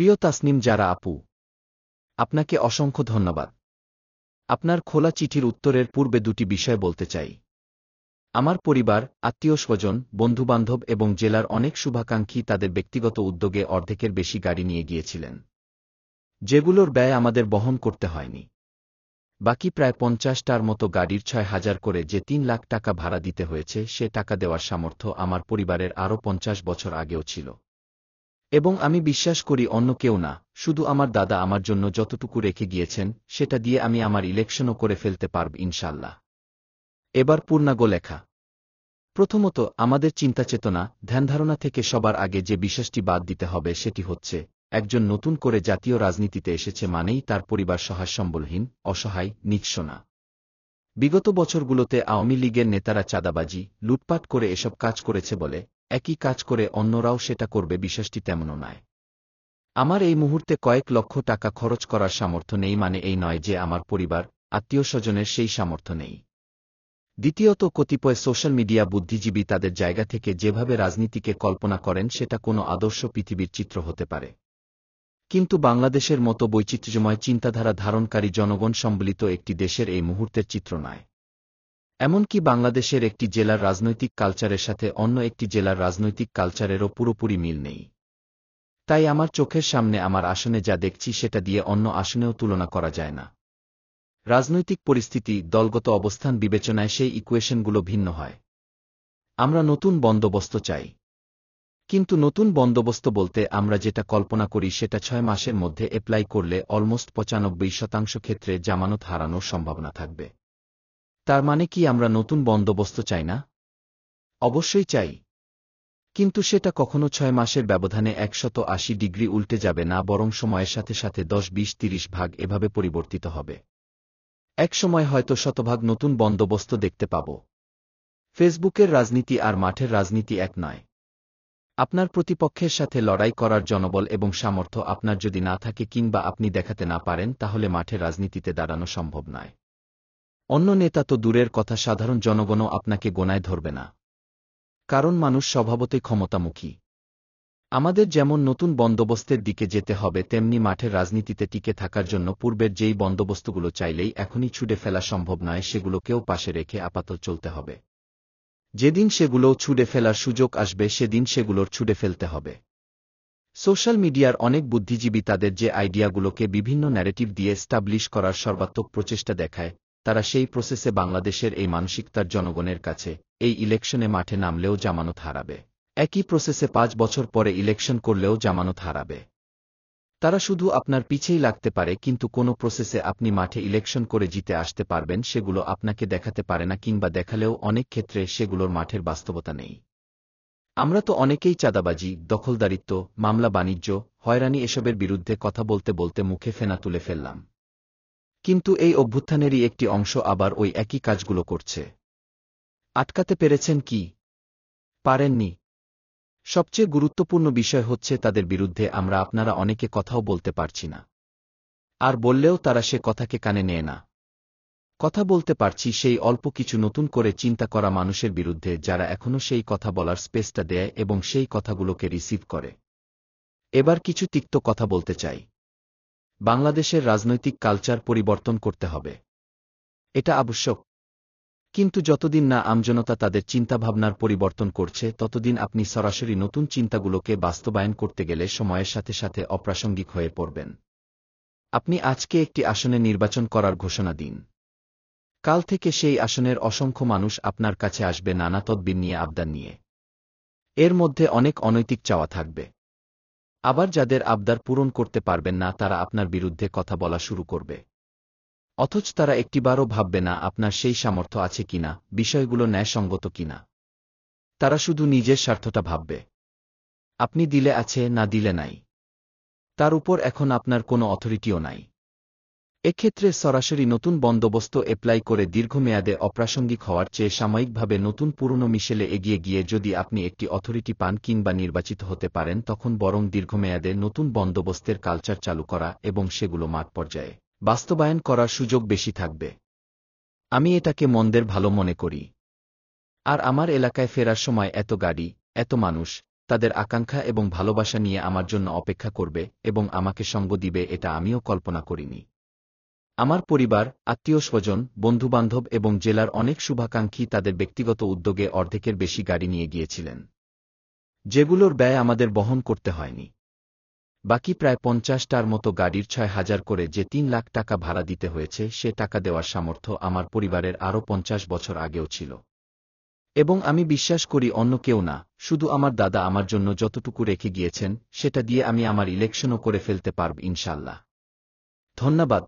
প্রিয় তাসনিম জারা আপু, আপনাকে অসংখ্য ধন্যবাদ। আপনার খোলা চিঠির উত্তরের পূর্বে দুটি বিষয় বলতে চাই। আমার পরিবার, আত্মীয়স্বজন, বন্ধুবান্ধব এবং জেলার অনেক শুভাকাঙ্ক্ষী তাদের ব্যক্তিগত উদ্যোগে অর্ধেকের বেশি গাড়ি নিয়ে গিয়েছিলেন, যেগুলোর ব্যয় আমাদের বহন করতে হয়নি। বাকি প্রায় ৫০টার মতো গাড়ির ৬,০০০ করে যে ৩ লাখ টাকা ভাড়া দিতে হয়েছে, সে টাকা দেওয়ার সামর্থ্য আমার পরিবারের আরও ৫০ বছর আগেও ছিল। এবং আমি বিশ্বাস করি অন্য কেউ না, শুধু আমার দাদা আমার জন্য যতটুকু রেখে গিয়েছেন সেটা দিয়ে আমি আমার ইলেকশনও করে ফেলতে পারব ইনশাল্লাহ। এবার পূর্ণাঙ্গ লেখা। প্রথমত, আমাদের চিন্তাচেতনা, ধ্যানধারণা থেকে সবার আগে যে বিশ্বাসটি বাদ দিতে হবে সেটি হচ্ছে, একজন নতুন করে জাতীয় রাজনীতিতে এসেছে মানেই তার পরিবার সহায়সম্বলহীন, অসহায়, নিঃস্ব না। বিগত বছরগুলোতে আওয়ামী লীগের নেতারা চাঁদাবাজি, লুটপাট করে এসব কাজ করেছে বলে একই কাজ করে অন্যরাও সেটা করবে বিষয়টি তেমনও নয়। আমার এই মুহূর্তে কয়েক লক্ষ টাকা খরচ করার সামর্থ্য নেই মানে এই নয় যে আমার পরিবার, আত্মীয়স্বজনের সেই সামর্থ্য নেই। দ্বিতীয়ত, কতিপয় সোশ্যাল মিডিয়া বুদ্ধিজীবী তাদের জায়গা থেকে যেভাবে রাজনীতিকে কল্পনা করেন সেটা কোনো আদর্শ পৃথিবীর চিত্র হতে পারে। কিন্তু বাংলাদেশের মতো বৈচিত্র্যময় চিন্তাধারা ধারণকারী জনগণ সম্বলিত একটি দেশের এই মুহূর্তের চিত্র নয়। এমনকি বাংলাদেশের একটি জেলার রাজনৈতিক কালচারের সাথে অন্য একটি জেলার রাজনৈতিক কালচারেরও পুরোপুরি মিল নেই। তাই আমার চোখের সামনে আমার আসনে যা দেখছি সেটা দিয়ে অন্য আসনেও তুলনা করা যায় না। রাজনৈতিক পরিস্থিতি, দলগত অবস্থান বিবেচনায় সেই ইকুয়েশনগুলো ভিন্ন হয়। আমরা নতুন বন্দোবস্ত চাই। কিন্তু নতুন বন্দোবস্ত বলতে আমরা যেটা কল্পনা করি সেটা ৬ মাসের মধ্যে অ্যাপ্লাই করলে অলমোস্ট ৯৫% ক্ষেত্রে জামানত হারানোর সম্ভাবনা থাকবে। তার মানে কি আমরা নতুন বন্দোবস্ত চাই না? অবশ্যই চাই। কিন্তু সেটা কখনো ৬ মাসের ব্যবধানে ১৮০ ডিগ্রি উল্টে যাবে না, বরং সময়ের সাথে সাথে ১০-২০-৩০ ভাগ এভাবে পরিবর্তিত হবে। এক সময় হয়তো শতভাগ নতুন বন্দোবস্ত দেখতে পাব। ফেসবুকের রাজনীতি আর মাঠের রাজনীতি এক নয়। আপনার প্রতিপক্ষের সাথে লড়াই করার জনবল এবং সামর্থ্য আপনার যদি না থাকে কিংবা আপনি দেখাতে না পারেন তাহলে মাঠের রাজনীতিতে দাঁড়ানো সম্ভব নয়। অন্য নেতা তো দূরের কথা, সাধারণ জনগণও আপনাকে গোনায় ধরবে না। কারণ মানুষ স্বভাবতই ক্ষমতামুখী। আমাদের যেমন নতুন বন্দোবস্তের দিকে যেতে হবে তেমনি মাঠের রাজনীতিতে টিকে থাকার জন্য পূর্বের যেই বন্দোবস্তগুলো চাইলেই এখনই ছুঁড়ে ফেলা সম্ভব নয় সেগুলোকেও পাশে রেখে আপাতত চলতে হবে। যেদিন সেগুলোও ছুঁড়ে ফেলার সুযোগ আসবে সেদিন সেগুলোর ছুঁড়ে ফেলতে হবে। সোশ্যাল মিডিয়ার অনেক বুদ্ধিজীবী তাদের যে আইডিয়াগুলোকে বিভিন্ন ন্যারেটিভ দিয়ে এস্টাবলিশ করার সর্বাত্মক প্রচেষ্টা দেখায়, তারা সেই প্রসেসে বাংলাদেশের এই মানসিকতার জনগণের কাছে এই ইলেকশনে মাঠে নামলেও জামানত হারাবে। একই প্রসেসে ৫ বছর পরে ইলেকশন করলেও জামানত হারাবে। তারা শুধু আপনার পিছেই লাগতে পারে কিন্তু কোনো প্রসেসে আপনি মাঠে ইলেকশন করে জিতে আসতে পারবেন সেগুলো আপনাকে দেখাতে পারে না, কিংবা দেখালেও অনেক ক্ষেত্রে সেগুলোর মাঠের বাস্তবতা নেই। আমরা তো অনেকেই চাঁদাবাজি, দখলদারিত্ব, মামলা বাণিজ্য, হয়রানি এসবের বিরুদ্ধে কথা বলতে বলতে মুখে ফেনা তুলে ফেললাম। কিন্তু এই অভ্যুত্থানেরই একটি অংশ আবার ওই একই কাজগুলো করছে। আটকাতে পেরেছেন কি? পারেননি। সবচেয়ে গুরুত্বপূর্ণ বিষয় হচ্ছে তাদের বিরুদ্ধে আমরা আপনারা অনেকে কথাও বলতে পারছি না। আর বললেও তারা সে কথাকে কানে নেয় না। কথা বলতে পারছি সেই অল্প কিছু নতুন করে চিন্তা করা মানুষের বিরুদ্ধে যারা এখনও সেই কথা বলার স্পেসটা দেয় এবং সেই কথাগুলোকে রিসিভ করে। এবার কিছু তিক্ত কথা বলতে চাই। বাংলাদেশের রাজনৈতিক কালচার পরিবর্তন করতে হবে। এটা আবশ্যক। কিন্তু যতদিন না আমজনতা তাদের চিন্তাভাবনার পরিবর্তন করছে ততদিন আপনি সরাসরি নতুন চিন্তাগুলোকে বাস্তবায়ন করতে গেলে সময়ের সাথে সাথে অপ্রাসঙ্গিক হয়ে পড়বেন। আপনি আজকে একটি আসনে নির্বাচন করার ঘোষণা দিন। কাল থেকে সেই আসনের অসংখ্য মানুষ আপনার কাছে আসবে নানা তদবির নিয়ে, আবদার নিয়ে। এর মধ্যে অনেক অনৈতিক চাওয়া থাকবে। আবার যাদের আবদার পূরণ করতে পারবেন না তারা আপনার বিরুদ্ধে কথা বলা শুরু করবে। অথচ তারা একটিবারও ভাববে না আপনার সেই সামর্থ্য আছে কিনা, বিষয়গুলো ন্যায়সঙ্গত কিনা। তারা শুধু নিজের স্বার্থটা ভাববে। আপনি দিলে আছে, না দিলে নাই। তার উপর এখন আপনার কোনো অথরিটিও নাই। এক্ষেত্রে সরাসরি নতুন বন্দোবস্ত অ্যাপ্লাই করে দীর্ঘমেয়াদে অপ্রাসঙ্গিক হওয়ার চেয়ে সাময়িকভাবে নতুন পুরনো মিশেলে এগিয়ে গিয়ে যদি আপনি একটি অথরিটি পান কিংবা নির্বাচিত হতে পারেন তখন বরং দীর্ঘমেয়াদে নতুন বন্দোবস্তের কালচার চালু করা এবং সেগুলো মাঠ পর্যায়ে বাস্তবায়ন করার সুযোগ বেশি থাকবে। আমি এটাকে মন্দের ভালো মনে করি। আর আমার এলাকায় ফেরার সময় এত গাড়ি, এত মানুষ, তাদের আকাঙ্ক্ষা এবং ভালোবাসা নিয়ে আমার জন্য অপেক্ষা করবে এবং আমাকে সঙ্গ দিবে এটা আমিও কল্পনা করিনি। আমার পরিবার, আত্মীয়স্বজন, বন্ধুবান্ধব এবং জেলার অনেক শুভাকাঙ্ক্ষী তাদের ব্যক্তিগত উদ্যোগে অর্ধেকের বেশি গাড়ি নিয়ে গিয়েছিলেন, যেগুলোর ব্যয় আমাদের বহন করতে হয়নি। বাকি প্রায় 50টার মতো গাড়ির 6,000 করে যে 3 লাখ টাকা ভাড়া দিতে হয়েছে সে টাকা দেওয়ার সামর্থ্য আমার পরিবারের আরও 50 বছর আগেও ছিল। এবং আমি বিশ্বাস করি অন্য কেউ না, শুধু আমার দাদা আমার জন্য যতটুকু রেখে গিয়েছেন সেটা দিয়ে আমি আমার ইলেকশনও করে ফেলতে পারব ইনশাল্লাহ। ধন্যবাদ।